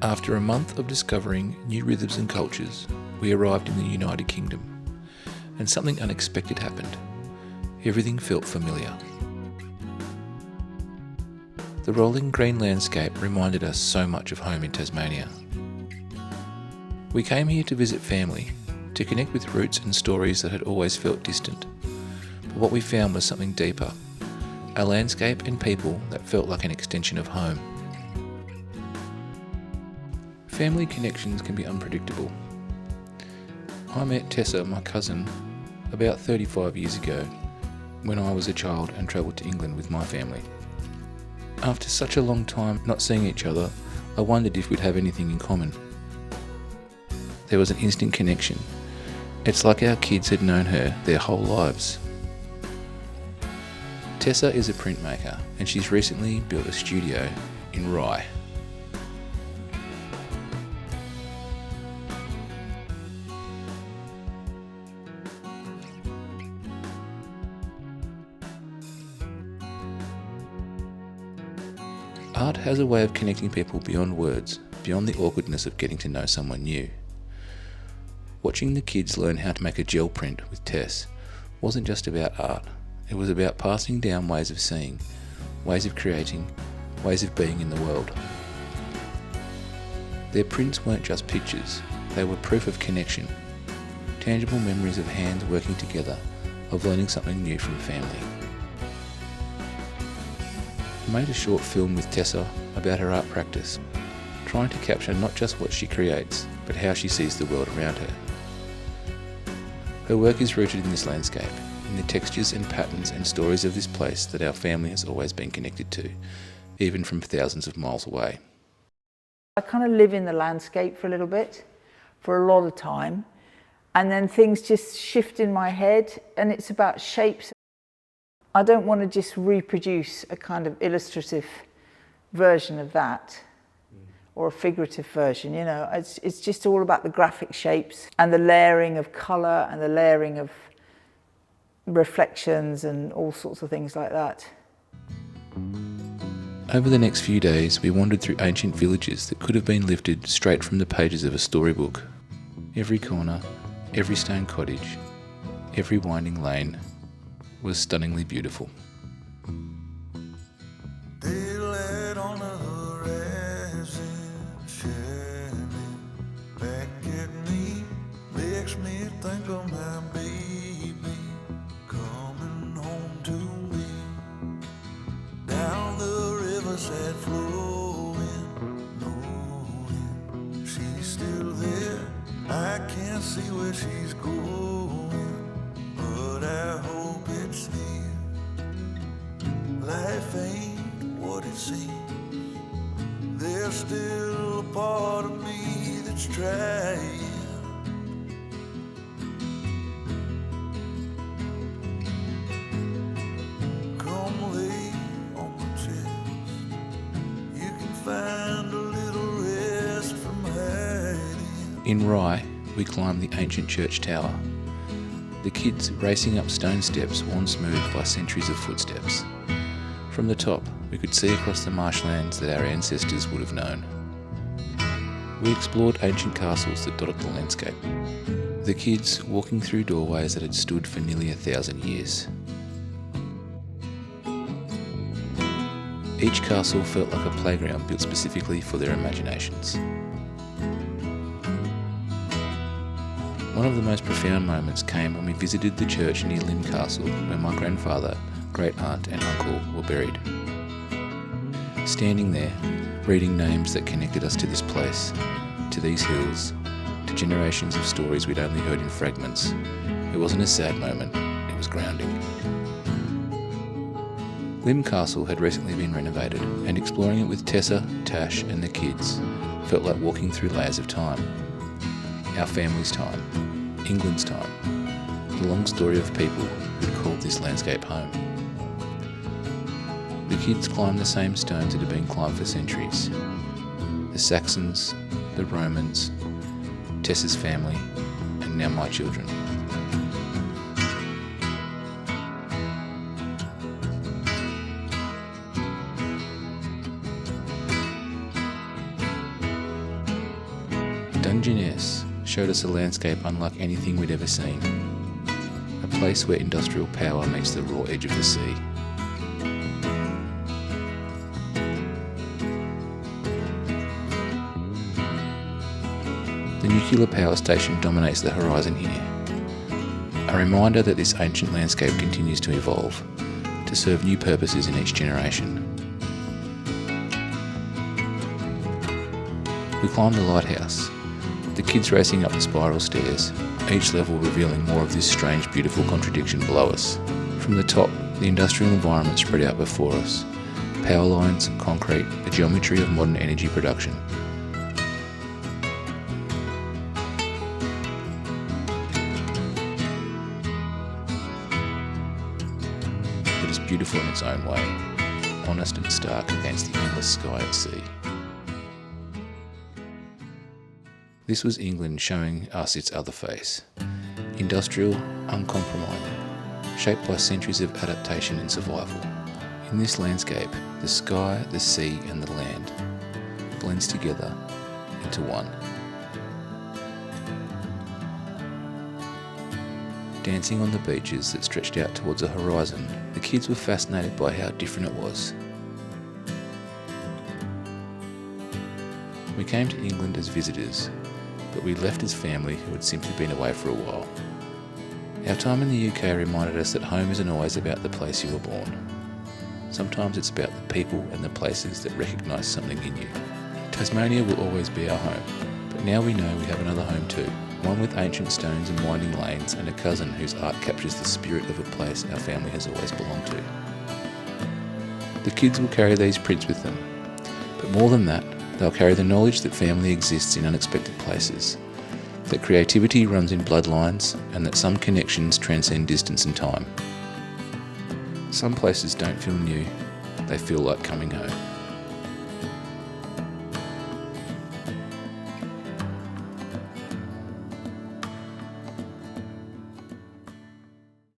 After a month of discovering new rhythms and cultures, we arrived in the United Kingdom, and something unexpected happened. Everything felt familiar. The rolling green landscape reminded us so much of home in Tasmania. We came here to visit family, to connect with roots and stories that had always felt distant. But what we found was something deeper, a landscape and people that felt like an extension of home. Family connections can be unpredictable. I met Tessa, my cousin, about 35 years ago when I was a child and travelled to England with my family. After such a long time not seeing each other, I wondered if we'd have anything in common. There was an instant connection. It's like our kids had known her their whole lives. Tessa is a printmaker and she's recently built a studio in Rye. Art has a way of connecting people beyond words, beyond the awkwardness of getting to know someone new. Watching the kids learn how to make a gel print with Tess wasn't just about art, it was about passing down ways of seeing, ways of creating, ways of being in the world. Their prints weren't just pictures, they were proof of connection, tangible memories of hands working together, of learning something new from family. I made a short film with Tessa about her art practice, trying to capture not just what she creates, but how she sees the world around her. Her work is rooted in this landscape, in the textures and patterns and stories of this place that our family has always been connected to, even from thousands of miles away. I kind of live in the landscape for a little bit, for a lot of time, and then things just shift in my head, and it's about shapes. I don't want to just reproduce a kind of illustrative version of that, or a figurative version, you know. It's just all about the graphic shapes and the layering of colour and the layering of reflections and all sorts of things like that. Over the next few days, we wandered through ancient villages that could have been lifted straight from the pages of a storybook. Every corner, every stone cottage, every winding lane was stunningly beautiful. Daylight on the horizon, shining back at me, makes me think of my baby coming home to me. Down the riverside flowing, knowing she's still there. I can't see where she's going, but I hope it's here. Life ain't what it seems. There's still a part of me that's trying. Come lay on my chest. You can find a little rest from hiding. In Rye, we climbed the ancient church tower. The kids racing up stone steps worn smooth by centuries of footsteps. From the top, we could see across the marshlands that our ancestors would have known. We explored ancient castles that dotted the landscape, the kids walking through doorways that had stood for nearly 1,000 years. Each castle felt like a playground built specifically for their imaginations. One of the most profound moments came when we visited the church near Lynn Castle, where my grandfather, great-aunt and uncle were buried. Standing there, reading names that connected us to this place, to these hills, to generations of stories we'd only heard in fragments, it wasn't a sad moment, it was grounding. Lynn Castle had recently been renovated, and exploring it with Tessa, Tash and the kids felt like walking through layers of time. Our family's time, England's time, the long story of people who'd called this landscape home. The kids climbed the same stones that had been climbed for centuries. The Saxons, the Romans, Tessa's family, and now my children. Dungeness showed us a landscape unlike anything we'd ever seen. A place where industrial power meets the raw edge of the sea. The nuclear power station dominates the horizon here. A reminder that this ancient landscape continues to evolve, to serve new purposes in each generation. We climbed the lighthouse, the kids racing up the spiral stairs, each level revealing more of this strange, beautiful contradiction below us. From the top, the industrial environment spread out before us. Power lines, concrete, the geometry of modern energy production. It is beautiful in its own way, honest and stark against the endless sky at sea. This was England showing us its other face. Industrial, uncompromising, shaped by centuries of adaptation and survival. In this landscape, the sky, the sea and the land blends together into one. Dancing on the beaches that stretched out towards the horizon, the kids were fascinated by how different it was. We came to England as visitors, but we left as family who had simply been away for a while. Our time in the UK reminded us that home isn't always about the place you were born. Sometimes it's about the people and the places that recognise something in you. Tasmania will always be our home, but now we know we have another home too, one with ancient stones and winding lanes and a cousin whose art captures the spirit of a place our family has always belonged to. The kids will carry these prints with them, but more than that, they'll carry the knowledge that family exists in unexpected places, that creativity runs in bloodlines, and that some connections transcend distance and time. Some places don't feel new, they feel like coming home.